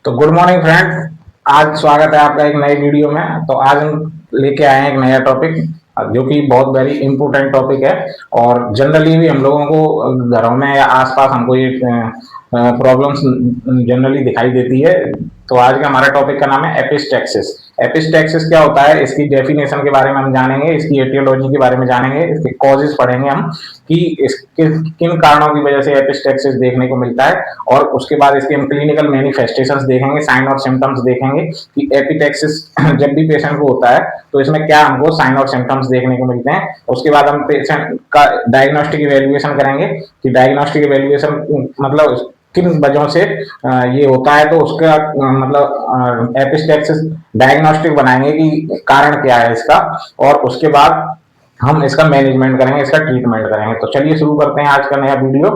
तो good morning friends. आज स्वागत है आपका एक नए वीडियो में। तो आज हम लेके आए हैं एक नया टॉपिक जो कि बहुत वेरी इंपॉर्टेंट टॉपिक है। और जनरली भी हम लोगों को घरों में या आसपास हमको ये प्रॉब्लम्स जनरली दिखाई देती है। तो आज का हमारा टॉपिक का नाम है एपिस्टैक्सिस। एपिस्टैक्सिस क्या होता है, इसकी डेफिनेशन के बारे में हम जानेंगे, इसकी एटियोलॉजी के बारे में जानेंगे, इसके कॉजेस पढ़ेंगे हम कि इसके किन कारणों की वजह से एपिस्टैक्सिस देखने को मिलता है। और उसके बाद इसके हम क्लिनिकल मैनिफेस्टेशंस देखेंगे, साइन और सिम्टम्स देखेंगे कि एपिटैक्सिस जब भी पेशेंट को होता है तो इसमें क्या हमको साइन और सिम्टम्स देखने को मिलते हैं। उसके बाद हम पेशेंट का डायग्नोस्टिक इवैल्यूएशन करेंगे कि डायग्नोस्टिक इवैल्यूएशन मतलब किन वजहों से ये होता है। तो उसका मतलब एपिस्टैक्सिस डायग्नोस्टिक बनाएंगे कि कारण क्या है इसका, और उसके बाद हम इसका मैनेजमेंट करेंगे, इसका ट्रीटमेंट करेंगे। तो चलिए शुरू करते हैं आज का नया वीडियो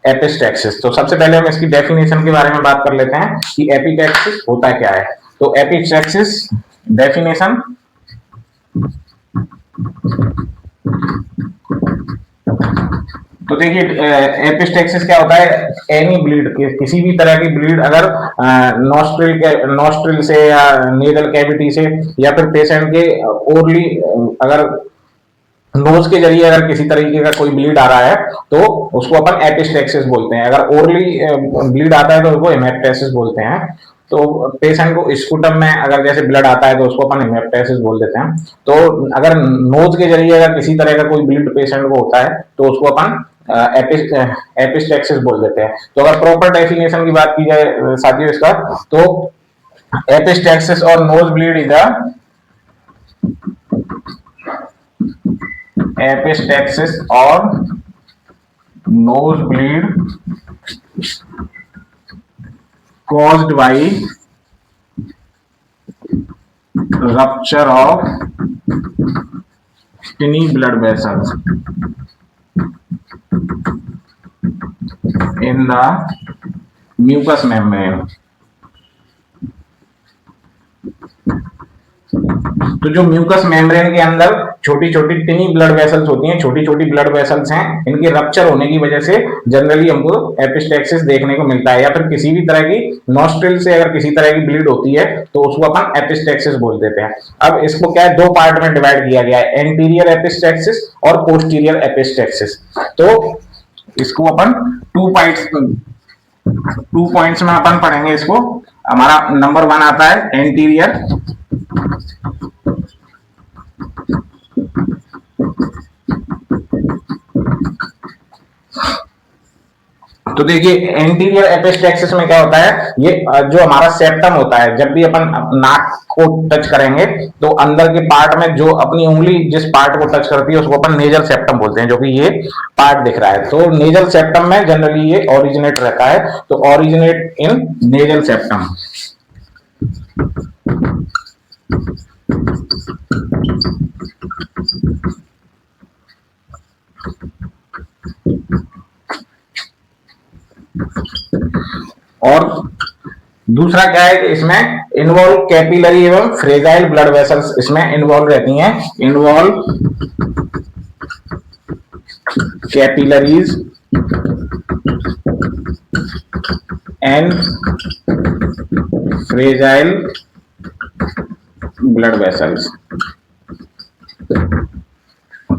एपिस्टैक्सिस। तो सबसे पहले हम इसकी डेफिनेशन के बारे में बात कर लेते हैं कि एपिटैक्सिस होता क्या है। तो एपिटैक्सिस डेफिनेशन, तो देखिए एपिस्टैक्सिस क्या होता है। एनी ब्लीड, किसी भी तरह की ब्लीड अगर नॉस्ट्रिल से या नेजल कैविटी से या फिर पेशेंट के ओरली अगर नोज के जरिए अगर किसी तरीके का कोई ब्लीड आ रहा है तो उसको अपन एपिस्टैक्सिस बोलते हैं। अगर ओरली ब्लीड आता है तो उसको हेमेप्टाइसिस बोलते हैं। तो पेशेंट को स्पूटम में अगर जैसे ब्लड आता है तो उसको अपन हेमेप्टाइसिस बोल देते हैं। तो अगर नोज के जरिए अगर किसी तरह का कोई ब्लीड पेशेंट को होता है तो उसको अपन एपिस्टैक्सिस बोल देते हैं। तो अगर प्रॉपर डेफिनेशन की बात की जाए साथियों इसका, तो एपिस्टैक्सिस और nose bleed is the epistaxis और nose bleed caused by rupture of tiny blood vessels in the mucous membrane। तो जो म्यूकस मेम्ब्रेन के अंदर छोटी छोटी टिनी ब्लड वेसल्स होती हैं, छोटी छोटी ब्लड वेसल्स हैं, इनके रप्चर होने की वजह से जनरली हमको एपिस्टैक्सिस देखने को मिलता है। या फिर किसी भी तरह की नॉस्ट्रिल से अगर किसी तरह की ब्लीड होती है तो उसको अपन एपिस्टैक्सिस बोल देते हैं। अब इसको क्या है, दो पार्ट में डिवाइड किया गया है, एंटीरियर एपिस्टैक्सिस और पोस्टीरियर एपिस्टैक्सिस। तो इसको अपन टू पॉइंट्स में अपन पढ़ेंगे इसको। हमारा नंबर 1 आता है एंटीरियर। तो देखिए एंटीरियर एपिस्टैक्सिस में क्या होता है, ये जो हमारा सेप्टम होता है, जब भी अपन नाक को टच करेंगे तो अंदर के पार्ट में जो अपनी उंगली जिस पार्ट को टच करती है उसको अपन नेजल सेप्टम बोलते हैं, जो कि ये पार्ट दिख रहा है। तो नेजल सेप्टम में जनरली ये ओरिजिनेट रहता है। तो ओरिजिनेट इन नेजल सेप्टम। और दूसरा क्या है कि इसमें इन्वॉल्व कैपिलरी एवं फ्रेजाइल ब्लड वेसल्स इसमें इन्वॉल्व रहती हैं। Involve capillaries and fragile blood vessels.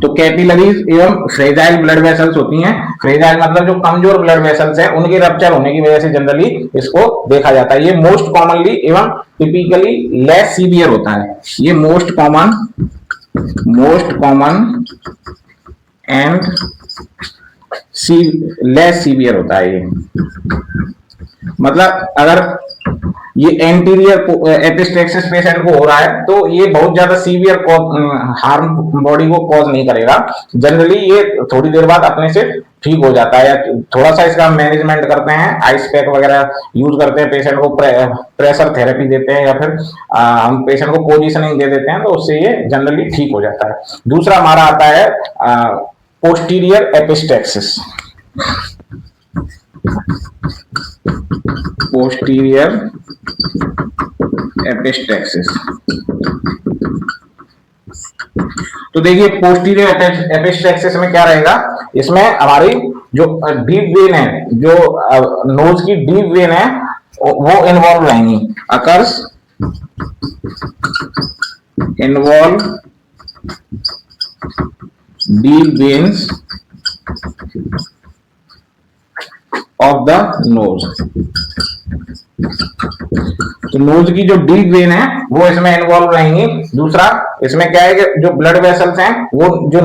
तो कैपिलरीज एवं फ्रेजाइल ब्लड वेसल्स होती हैं। फ्रेजाइल मतलब जो कमजोर ब्लड वेसल्स हैं, उनके रप्चर होने की वजह से जनरली इसको देखा जाता है। ये मोस्ट कॉमनली एवं टिपिकली लेस सीवियर होता है। ये most common and less severe होता है। ये मतलब अगर ये एंटीरियर एपिस्टैक्सिस पेशेंट को हो रहा है तो ये बहुत ज्यादा सीवियर हार्म बॉडी को कॉज नहीं करेगा। जनरली ये थोड़ी देर बाद अपने से ठीक हो जाता है, या थोड़ा सा इसका मैनेजमेंट करते हैं, आइस पैक वगैरह यूज करते हैं, पेशेंट को प्रेशर थेरेपी देते हैं, या फिर हम पेशेंट को पोजीशनिंग दे देते हैं, तो उससे ये जनरली ठीक हो जाता है। दूसरा हमारा आता है पोस्टीरियर एपिस्टैक्सिस। Posterior epistaxis. तो देखिए पोस्टीरियर एपिस्टैक्सिस में क्या रहेगा, इसमें हमारी जो डीप वेन है, जो नोज की डीप वेन है, वो इन्वॉल्व रहेंगी, occurs involve deep veins of the nose. तो नोज की जो डीप वेन है वो इसमें इन्वॉल्व रहेंगी। दूसरा इसमें क्या है कि जो ब्लड वेसल्स हैं वो जो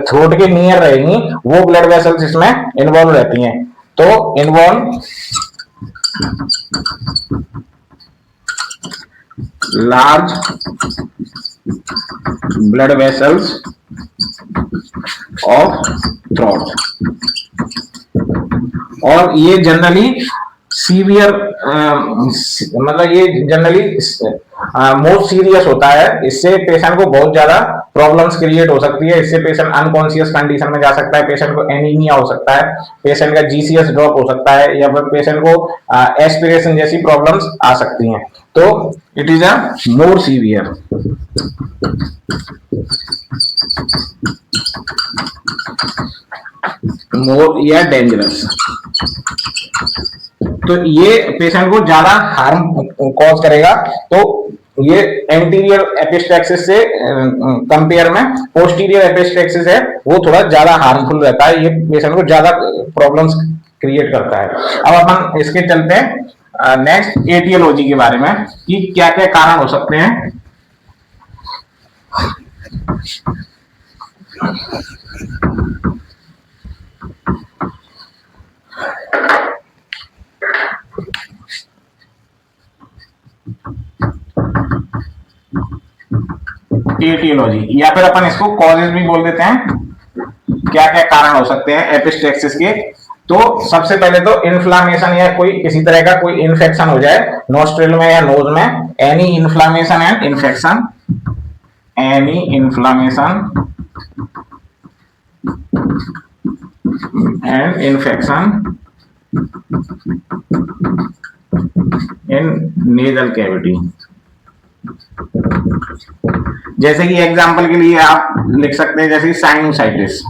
थ्रोट के नियर रहेंगी, वो ब्लड वेसल्स इसमें इन्वॉल्व रहती हैं। तो involve large blood vessels of throat. और ये जनरली सीवियर मतलब ये जनरली मोस्ट सीरियस होता है। इससे पेशेंट को बहुत ज्यादा प्रॉब्लम्स क्रिएट हो सकती है। इससे पेशेंट अनकॉन्शियस कंडीशन में जा सकता है, पेशेंट को एनीमिया हो सकता है, पेशेंट का जीसीएस ड्रॉप हो सकता है, या फिर पेशेंट को एस्पिरेशन जैसी प्रॉब्लम्स आ सकती हैं। तो it is a more severe. More या डेंजरस। तो ये पेशेंट को ज्यादा हार्म कॉज करेगा। तो ये एंटीरियर एपिस्टेक्सिस से कंपेयर में पोस्टीरियर एपिस्टेक्सिस है वो थोड़ा ज्यादा हार्मफुल रहता है। ये पेशेंट को ज्यादा प्रॉब्लम्स क्रिएट करता है। अब अपन इसके चलते हैं नेक्स्ट एटियोलॉजी के बारे में कि क्या क्या कारण हो सकते हैं। एटियोलॉजी या फिर अपन इसको कॉजेज भी बोल देते हैं। क्या क्या कारण हो सकते हैं एपिस्टेक्सिस के। तो सबसे पहले तो इन्फ्लामेशन या कोई किसी तरह का कोई इन्फेक्शन हो जाए नोस्ट्रिल में या नोज में। Any inflammation and infection, any inflammation and infection in nasal cavity. जैसे कि एग्जांपल के लिए आप लिख सकते हैं जैसे साइनोसाइटिस।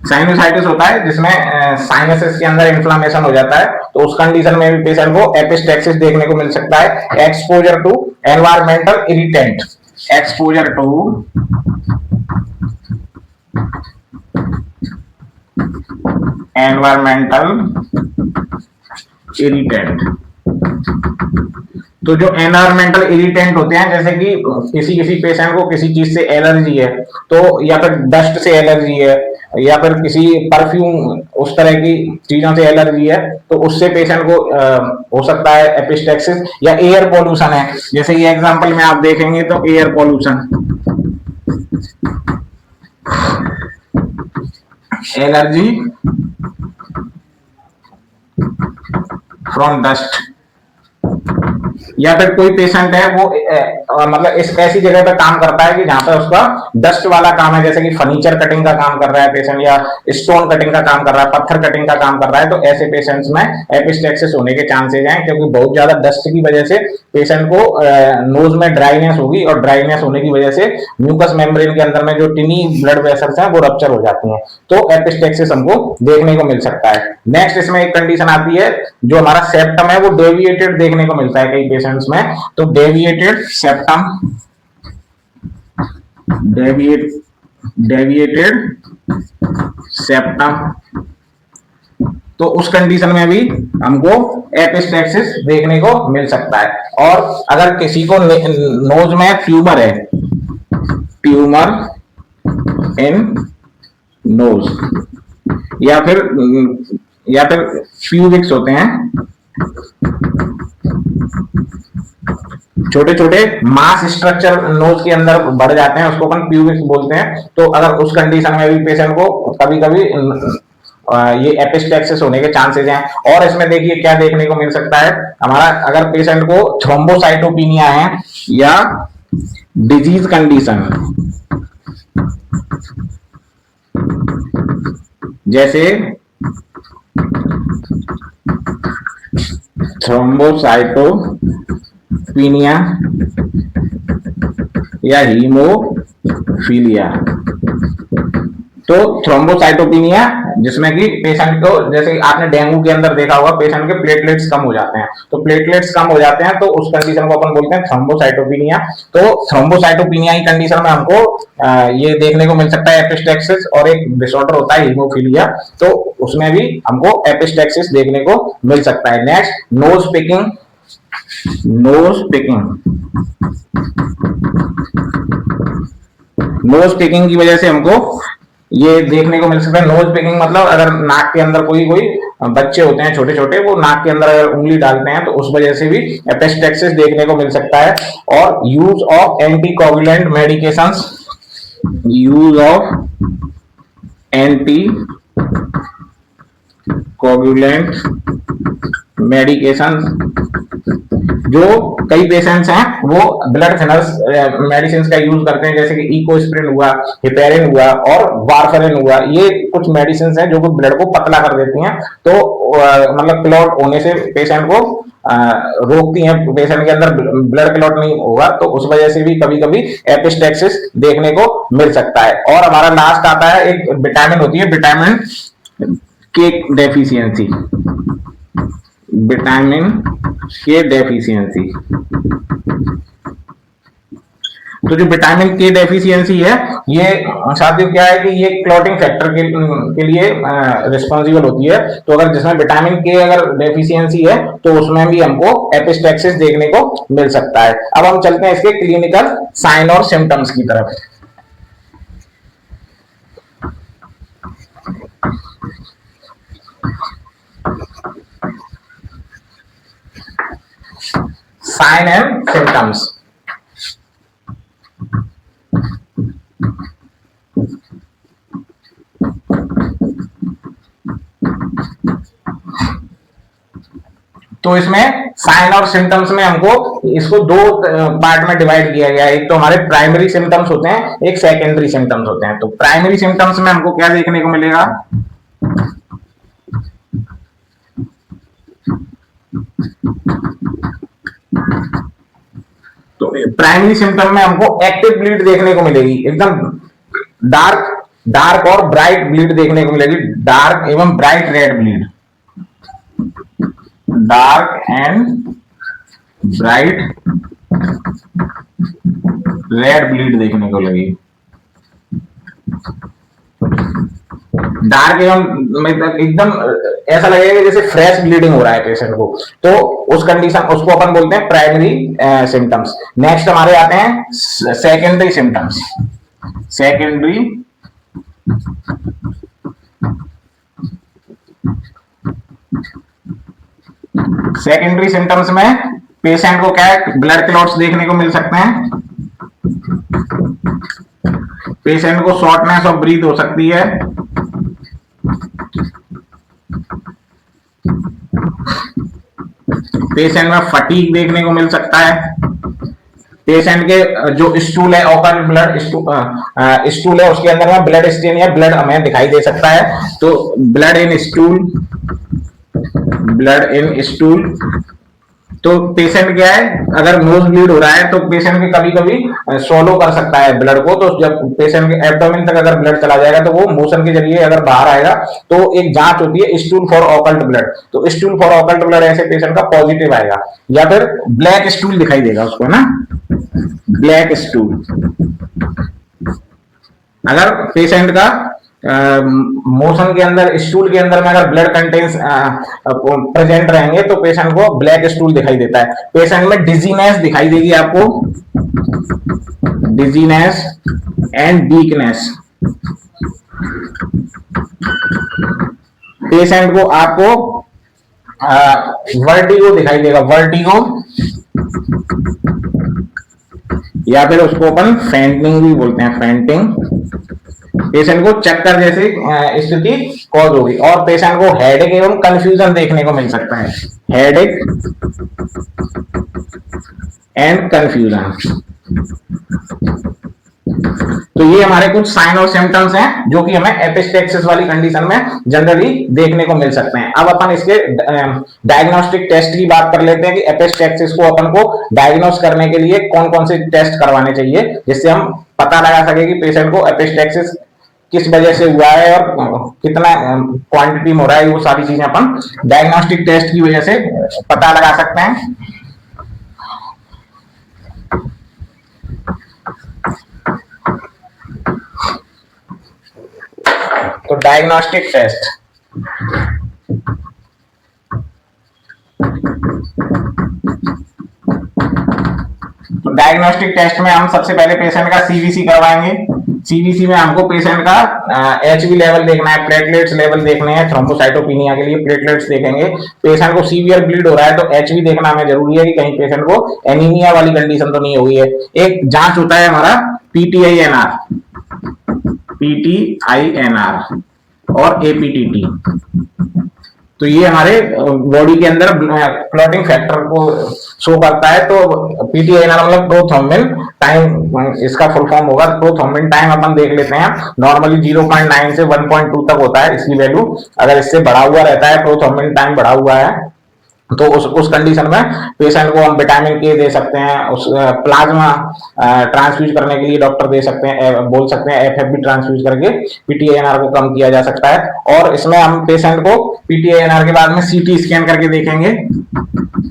साइनोसाइटिस होता है जिसमें साइनसेस के अंदर इन्फ्लामेशन हो जाता है। तो उस कंडीशन में भी पेशेंट को एपिस्टेक्सिस देखने को मिल सकता है। Exposure to environmental irritant, exposure to environmental irritant. तो जो एनवायरमेंटल इरिटेंट होते हैं, जैसे कि किसी पेशेंट को किसी चीज से एलर्जी है, तो या फिर डस्ट से एलर्जी है, या फिर किसी परफ्यूम उस तरह की चीजों से एलर्जी है, तो उससे पेशेंट को हो सकता है एपिस्टेक्सिस। या एयर पॉल्यूशन है, जैसे ये एग्जांपल में आप देखेंगे तो air pollution, allergy from dust. या फिर कोई पेशेंट है वो मतलब इस ऐसी जगह पे काम करता है कि जहां पे उसका डस्ट वाला काम है, जैसे कि फर्नीचर कटिंग का काम कर रहा है पेशेंट, या स्टोन कटिंग का काम कर रहा है, पत्थर कटिंग का काम कर रहा है। तो ऐसे पेशेंट्स में एपिस्टेक्सिस होने के चांसेस हैं, क्योंकि बहुत ज्यादा डस्ट की वजह से पेशेंट को नोज में ड्राइनेस होगी, और ड्राइनेस होने की वजह से म्यूकस मेम्ब्रेन के अंदर में जो टिनी ब्लड वेसल्स हैं वो रप्चर हो जाती हैं। तो एपिस्टेक्सिस हमको देखने को मिल सकता है। नेक्स्ट इसमें एक कंडीशन आती है, जो हमारा सेप्टम है वो डेविएटेड देखने को मिलता है कई पेशेंट्स में। तो डेविएटेड सेप्टम, डेविएटेड सेप्टम, तो उस कंडीशन में भी हमको एपिस्टेक्सिस देखने को मिल सकता है। और अगर किसी को नोज में ट्यूमर है, ट्यूमर इन नोज, या फिर प्यूबिक्स होते हैं, छोटे छोटे मास स्ट्रक्चर नोज के अंदर बढ़ जाते हैं, उसको अपन प्यूबिक्स बोलते हैं। तो अगर उस कंडीशन में भी पेशेंट को कभी कभी ये एपिस्टेक्सिस होने के चांसेस हैं। और इसमें देखिए क्या देखने को मिल सकता है हमारा, अगर पेशेंट को थ्रोम्बोसाइटोपिनिया है या डिजीज कंडीशन, जैसे थ्रोम्बोसाइटोपिनिया या हीमोफीलिया, तो थ्रोम्बोसाइटोपिनिया, जिसमें कि पेशेंट को, जैसे आपने डेंगू के अंदर देखा होगा, पेशेंट के प्लेटलेट्स कम हो जाते हैं, तो प्लेटलेट्स कम हो जाते हैं तो उस कंडीशन को अपन बोलते हैं थ्रोम्बोसाइटोपिनिया। तो थ्रोम्बोसाइटोपिनिया की कंडीशन में हमको ये देखने को मिल सकता है एपिस्टेक्सिस, और एक डिसऑर्डर होता है हीमोफीलिया, तो उसमें भी हमको एपिस्टेक्सिस देखने को मिल सकता है। Next, nose picking. Nose picking, nose picking की वजह से हमको ये देखने को मिल सकता है। नोज पिकिंग मतलब अगर नाक के अंदर कोई कोई बच्चे होते हैं छोटे छोटे, वो नाक के अंदर अगर उंगली डालते हैं तो उस वजह से भी एपिस्टेक्सिस देखने को मिल सकता है। और use of anticoagulant medications, use of anti coagulant medication, जो कई पेशेंट्स हैं वो ब्लड थिनर्स मेडिसिन का यूज करते हैं, जैसे कि इकोस्प्रिन हुआ, हिपेरिन हुआ और वारफरिन हुआ। ये कुछ मेडिसिन हैं जो ब्लड को पतला कर देती हैं, तो मतलब क्लॉट होने से पेशेंट को रोकती हैं, पेशेंट के अंदर ब्लड क्लॉट नहीं होगा, तो उस वजह से भी कभी कभी एपिस्टेक्सिस देखने को मिल सकता है। और हमारा लास्ट आता है, एक विटामिन होती है, विटामिन के डेफिशिएंसी, विटामिन के डेफिशिएंसी। तो जो विटामिन के डेफिशिएंसी है, ये साथियों क्या है कि ये क्लॉटिंग फैक्टर के लिए रिस्पॉन्सिबल होती है। तो अगर जिसमें विटामिन के अगर डेफिशिएंसी है तो उसमें भी हमको एपिस्टेक्सिस देखने को मिल सकता है। अब हम चलते हैं इसके क्लिनिकल साइन और सिम्टम्स की तरफ। Sign and symptoms. तो इसमें साइन और सिम्टम्स में हमको इसको दो पार्ट में डिवाइड किया गया है। एक तो हमारे प्राइमरी सिम्टम्स होते हैं, एक सेकेंडरी सिम्टम्स होते हैं। तो प्राइमरी सिम्टम्स में हमको क्या देखने को मिलेगा, तो प्राइमरी सिम्टम में हमको एक्टिव ब्लीड देखने को मिलेगी, एकदम डार्क और ब्राइट ब्लीड देखने को मिलेगी, डार्क एवं bright red bleed, dark and bright red bleed देखने को लगेगी। डार्क एवं एकदम ऐसा लगेगा जैसे फ्रेश ब्लीडिंग हो रहा है पेशेंट को, तो उस कंडीशन, उसको अपन बोलते हैं प्राइमरी सिम्टम्स। नेक्स्ट हमारे आते हैं secondary symptoms. Secondary secondary symptoms में पेशेंट को क्या है, ब्लड क्लॉट्स देखने को मिल सकते हैं, पेशेंट को शॉर्टनेस ऑफ ब्रीथ हो सकती है, पेशेंट में फटीग देखने को मिल सकता है, पेशेंट के जो स्टूल है, ओपन ब्लड स्टूल है, उसके अंदर में ब्लड स्टेन या ब्लड हमें दिखाई दे सकता है। तो blood in stool, blood in stool, तो पेशेंट क्या है, अगर नोज ब्लीड हो रहा है तो पेशेंट के कभी कभी सोलो कर सकता है ब्लड को, तो जब पेशेंट के एब्डोमेन तक अगर ब्लड चला जाएगा तो वो मोशन के जरिए अगर बाहर आएगा तो एक जांच होती है स्टूल फॉर ऑकल्ट ब्लड, तो स्टूल फॉर ऑकल्ट ब्लड ऐसे पेशेंट का पॉजिटिव आएगा, या फिर ब्लैक स्टूल दिखाई देगा उसको ना, ब्लैक स्टूल। अगर पेशेंट का मोशन के अंदर, स्टूल के अंदर में अगर ब्लड कंटेंस प्रेजेंट रहेंगे तो पेशेंट को ब्लैक स्टूल दिखाई देता है। पेशेंट में डिजीनेस दिखाई देगी आपको, डिजीनेस एंड वीकनेस। पेशेंट को आपको वर्टिगो दिखाई देगा, वर्टिगो, या फिर उसको अपन फेंटिंग भी बोलते हैं, फेंटिंग। पेशेंट को चक्कर जैसी स्थिति कॉज होगी, और पेशेंट को हेडेक एवं कंफ्यूजन देखने को मिल सकता है, हेडेक एंड कंफ्यूजन। तो ये हमारे कुछ साइन और सिम्टम्स हैं जो कि हमें एपिस्टेक्सिस वाली कंडीशन में जनरली देखने को मिल सकते हैं। अब अपन इसके डायग्नोस्टिक टेस्ट की बात कर लेते हैं कि एपिस्टेक्सिस को अपन को डायग्नोस करने के लिए कौन कौन से टेस्ट करवाने चाहिए जिससे हम पता लगा सके कि पेशेंट को एपिस्टेक्सिस किस वजह से हुआ है और कितना क्वांटिटी में हो रहा है, वो सारी चीजें अपन डायग्नोस्टिक टेस्ट की वजह से पता लगा सकते हैं। तो डायग्नोस्टिक टेस्ट, तो डायग्नोस्टिक टेस्ट में हम सबसे पहले पेशेंट का सीवीसी करवाएंगे। सीवीसी में हमको पेशेंट का एचबी लेवल देखना है, प्लेटलेट्स लेवल देखने हैं, थ्रोम्बोसाइटोपिनिया के लिए प्लेटलेट्स देखेंगे। पेशेंट को सीवियर ब्लीड हो रहा है तो एचबी देखना हमें जरूरी है कि कहीं पेशेंट को एनीमिया वाली कंडीशन तो नहीं हुई है। एक जांच होता है हमारा पीटीआईएनआर, पीटीआईएनआर और एपीटीटी। तो ये हमारे बॉडी के अंदर क्लॉटिंग फैक्टर को शो करता है। तो पीटीआईएनआर मतलब प्रोथ्रोम्बिन टाइम, इसका फुल फॉर्म होगा। प्रोथ्रोम्बिन टाइम अपन देख लेते हैं, नॉर्मली 0.9 से 1.2 तक होता है इसकी वैल्यू। अगर इससे बढ़ा हुआ रहता है, प्रोथ्रोम्बिन टाइम बढ़ा हुआ है, तो उस कंडीशन में पेशेंट को हम विटामिन के दे सकते हैं। उस प्लाज्मा ट्रांसफ्यूज करने के लिए डॉक्टर दे सकते हैं, बोल सकते हैं एफएफबी ट्रांसफ्यूज करके पीटीआईएनआर को कम किया जा सकता है। और इसमें हम पेशेंट को पीटीआईएनआर के बाद में सीटी स्कैन करके देखेंगे,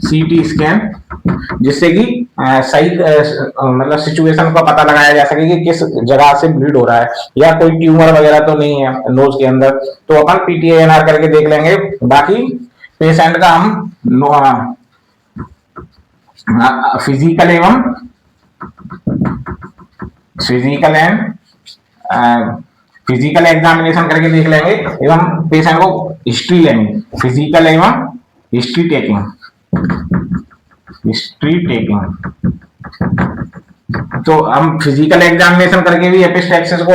सीटी स्कैन, जिससे कि सही मतलब सिचुएशन का पता लगाया जा सके कि किस जगह से ब्लीड हो रहा है या कोई ट्यूमर वगैरह तो नहीं है नोज के अंदर। तो अपन पीटीआईएनआर करके देख लेंगे। बाकी पेशेंट का हम फिजिकल एवं फिजिकल एग्जामिनेशन करके देख लेंगे एवं पेशेंट को हिस्ट्री लेंगे, फिजिकल एवं हिस्ट्री टेकिंग। तो हम फिजिकल एग्जामिनेशन करके भी एपिस्टैक्सिस को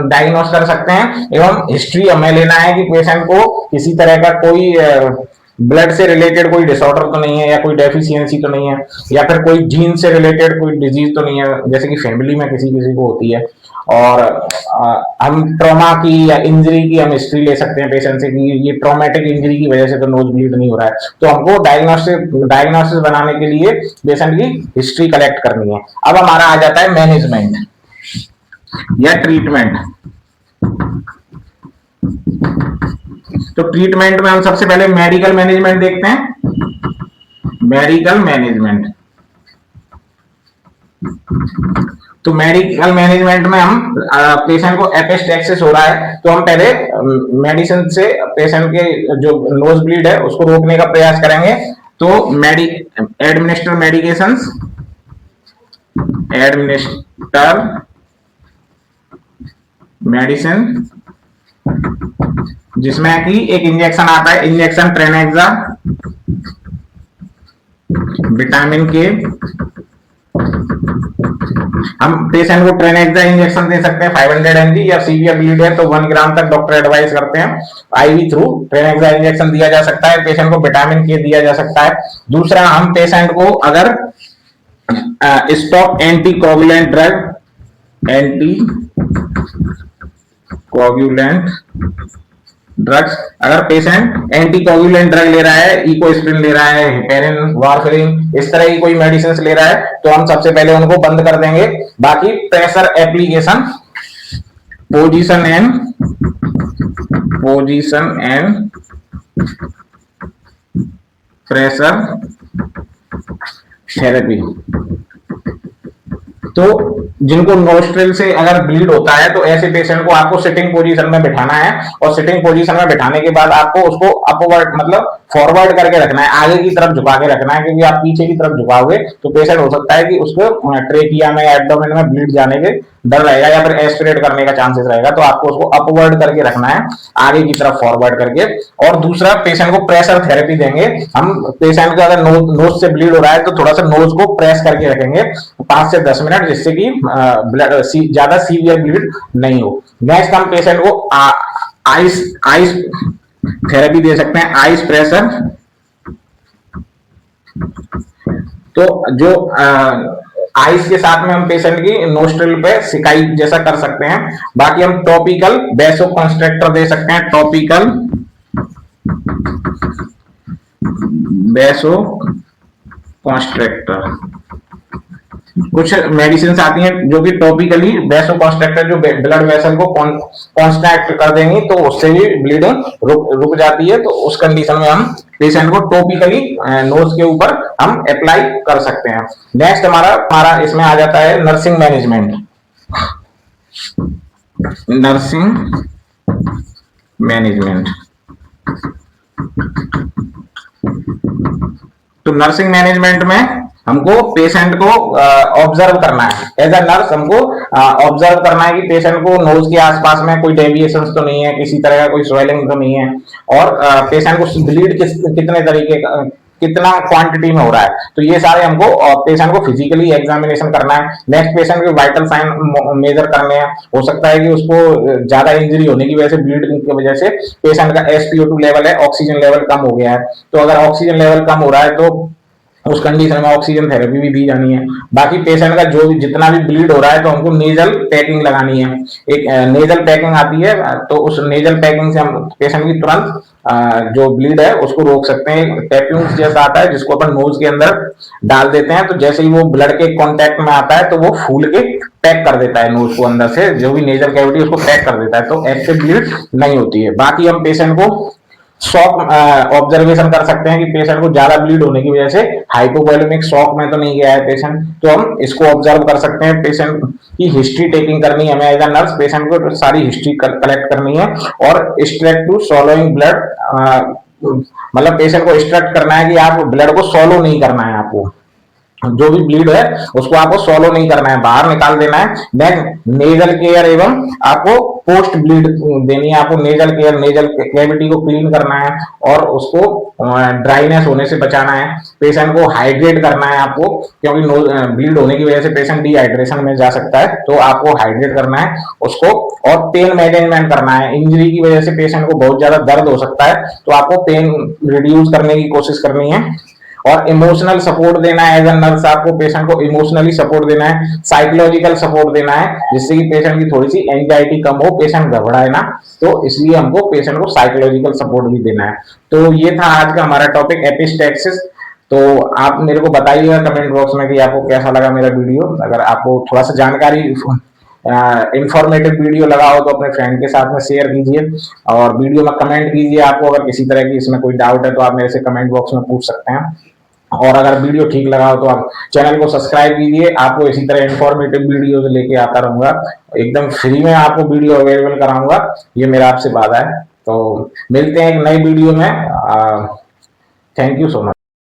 डायग्नोस कर सकते हैं एवं हिस्ट्री हमें लेना है कि पेशेंट को किसी तरह का कोई ब्लड से रिलेटेड कोई डिसऑर्डर तो नहीं है या कोई डेफिशिएंसी तो नहीं है या फिर कोई जीन से रिलेटेड कोई डिजीज तो नहीं है, जैसे कि फैमिली में किसी किसी को होती है। और हम ट्रॉमा की या इंजरी की हम हिस्ट्री ले सकते हैं पेशेंट से कि ये ट्रॉमेटिक इंजरी की वजह से तो नोज ब्लीड नहीं हो रहा है। तो हमको डायग्नोसिस बनाने के लिए पेशेंट की हिस्ट्री कलेक्ट करनी है। अब हमारा आ जाता है मैनेजमेंट या ट्रीटमेंट। तो ट्रीटमेंट में हम सबसे पहले मेडिकल मैनेजमेंट देखते हैं। मेडिकल मैनेजमेंट, तो मेडिकल मैनेजमेंट में हम पेशेंट को एपिस्टैक्सिस हो रहा है तो हम पहले मेडिसिन से पेशेंट के जो नोज ब्लीड है उसको रोकने का प्रयास करेंगे। तो एडमिनिस्टर मेडिकेशंस, एडमिनिस्टर मेडिसिन, जिसमें कि एक इंजेक्शन आता है, इंजेक्शन ट्रेनेक्सा, विटामिन के। हम पेशेंट को ट्रेनेक्सा इंजेक्शन दे सकते हैं 500 mg, या सीवियर ब्लीड है तो 1 ग्राम तक डॉक्टर एडवाइस करते हैं। आईवी थ्रू ट्रेनेक्सा इंजेक्शन दिया जा सकता है। पेशेंट को विटामिन के दिया जा सकता है। दूसरा, हम पेशेंट को अगर stop anti coagulant drug, anti coagulant drugs, अगर पेशेंट एंटी कोगुलेंट ड्रग ले रहा है, इकोस्प्रिन ले रहा है, हेपेरिन, वारफेरिन, इस तरह की कोई मेडिसिन ले रहा है तो हम सबसे पहले उनको बंद कर देंगे। बाकी pressure application, position and pressure therapy. तो जिनको नोस्ट्रिल से अगर ब्लीड होता है तो ऐसे पेशेंट को आपको सिटिंग पोजीशन में बिठाना है और सिटिंग पोजीशन में बिठाने के बाद आपको उसको अपवर्ड मतलब फॉरवर्ड करके रखना है, आगे की तरफ झुका के रखना है, क्योंकि आप पीछे की तरफ झुकाओगे तो पेशेंट हो सकता है कि उसको ट्रेकिया में, एब्डोमेन में ब्लीड जाने के डर रहेगा या फिर एस्पिरेट करने का चांसेस रहेगा। तो आपको उसको अपवर्ड करके रखना है, आगे की तरफ फॉरवर्ड करके। और दूसरा, पेशेंट को प्रेशर थेरेपी देंगे हम। पेशेंट का अगर नोज से ब्लीड हो रहा है तो थोड़ा सा नोज को प्रेस करके रखेंगे 5 से 10 मिनट, जिससे कि ज्यादा सीवियर ब्लीड नहीं हो। नेक्स्ट, हम पेशेंट को आइस थेरेपी दे सकते हैं, आइस प्रेशर। तो जो आइस के साथ में हम पेशेंट की नोस्ट्रिल पे सिकाई जैसा कर सकते हैं। बाकी हम टॉपिकल वैसो कंस्ट्रक्टर दे सकते हैं, टॉपिकल वैसो कंस्ट्रक्टर। कुछ मेडिसिन आती हैं जो कि टॉपिकली वैसोकॉन्स्ट्रिक्टर, जो ब्लड वेसल को कॉन्स्ट्रैक्ट कर देंगी, तो उससे भी ब्लीडिंग रुक जाती है। तो उस कंडीशन में हम पेशेंट को टॉपिकली नोज के ऊपर हम अप्लाई कर सकते हैं। नेक्स्ट हमारा हमारा इसमें आ जाता है नर्सिंग मैनेजमेंट। नर्सिंग मैनेजमेंट, तो नर्सिंग मैनेजमेंट में हमको पेशेंट को ऑब्जर्व करना है। एज अ नर्स हमको ऑब्जर्व करना है कि पेशेंट को नोज के आसपास में कोई डेविएशंस तो नहीं है, किसी तरह का कोई स्वेलिंग तो नहीं है, और पेशेंट को ब्लीड कितने तरीके का, कितना क्वांटिटी में हो रहा है। तो ये सारे हमको पेशेंट को फिजिकली एग्जामिनेशन करना है। नेक्स्ट पेशेंट के वाइटल साइन मेजर करने हैं। हो सकता है कि उसको ज्यादा इंजरी होने की वजह से, ब्लीडिंग की वजह से पेशेंट का SpO2 लेवल है, ऑक्सीजन लेवल कम हो गया है। तो अगर ऑक्सीजन लेवल कम हो रहा है तो उस कंडीशन में ऑक्सीजन थेरेपी भी दी जानी है। बाकी पेशेंट का जो भी जितना भी ब्लीड हो रहा है तो हमको नेजल पैकिंग लगानी है। एक नेजल पैकिंग आती है, तो उस नेजल पैकिंग से हम पेशेंट की तुरंत जो ब्लीड है उसको रोक सकते हैं। टैप्यूज जैसा आता है जिसको अपन नोज के अंदर डाल देते हैं, तो जैसे ही वो ब्लड के कांटेक्ट में आता है तो वो फूल के पैक कर देता है नोज को, अंदर से जो भी नेजल कैविटी उसको पैक कर देता है, तो एक्टिव ब्लीड नहीं होती है। बाकी हम पेशेंट को शॉक ऑब्जर्वेशन कर सकते हैं कि पेशेंट को ज्यादा ब्लीड होने की वजह से हाइपोवॉल्यूमिक शॉक में तो नहीं गया है पेशेंट, तो हम इसको ऑब्जर्व कर सकते हैं। पेशेंट की हिस्ट्री टेकिंग करनी है हमें एज अ नर्स, पेशेंट को सारी हिस्ट्री कलेक्ट करनी है। और स्ट्रेट टू सॉलोइंग ब्लड, मतलब पेशेंट को इंस्ट्रक्ट करना है कि आप ब्लड को सॉलो नहीं करना है, आपको जो भी ब्लीड है उसको आपको सॉलो नहीं करना है, बाहर निकाल देना है। नेक्स्ट नेजल केयर एवं आपको पोस्ट ब्लीड देनी है। आपको नेजल केयर, नेजल कैविटी को क्लीन करना है और उसको ड्राइनेस होने से बचाना है। पेशेंट को हाइड्रेट करना है आपको, क्योंकि ब्लीड होने की वजह से पेशेंट डिहाइड्रेशन में जा सकता है, तो आपको हाइड्रेट करना है उसको। और पेन मैनेजमेंट करना है। इंजरी की वजह से पेशेंट को बहुत ज्यादा दर्द हो सकता है, तो आपको पेन रिड्यूस करने की कोशिश करनी है। और इमोशनल सपोर्ट देना है। एज अ नर्स आपको पेशेंट को इमोशनली सपोर्ट देना है, साइकोलॉजिकल सपोर्ट देना है, जिससे कि पेशेंट की थोड़ी सी एंजाइटी कम हो, पेशेंट घबराए ना। तो इसलिए हमको पेशेंट को साइकोलॉजिकल सपोर्ट भी देना है। तो ये था आज का हमारा टॉपिक, एपिस्टैक्सिस। तो आप मेरे को बताइएगा कमेंट बॉक्स में कि आपको कैसा लगा मेरा वीडियो। अगर आपको थोड़ा सा जानकारी इंफॉर्मेटिव वीडियो लगा हो तो अपने फ्रेंड के साथ में शेयर कीजिए, और वीडियो में कमेंट कीजिए। आपको अगर किसी तरह की इसमें कोई डाउट है तो आप मेरे से कमेंट बॉक्स में पूछ सकते हैं। और अगर वीडियो ठीक लगा हो तो आप चैनल को सब्सक्राइब कीजिए। आपको इसी तरह इंफॉर्मेटिव वीडियो लेके आता रहूंगा, एकदम फ्री में आपको वीडियो अवेलेबल कराऊंगा, ये मेरा आपसे वादा है। तो मिलते हैं एक नई वीडियो में। Thank you so much.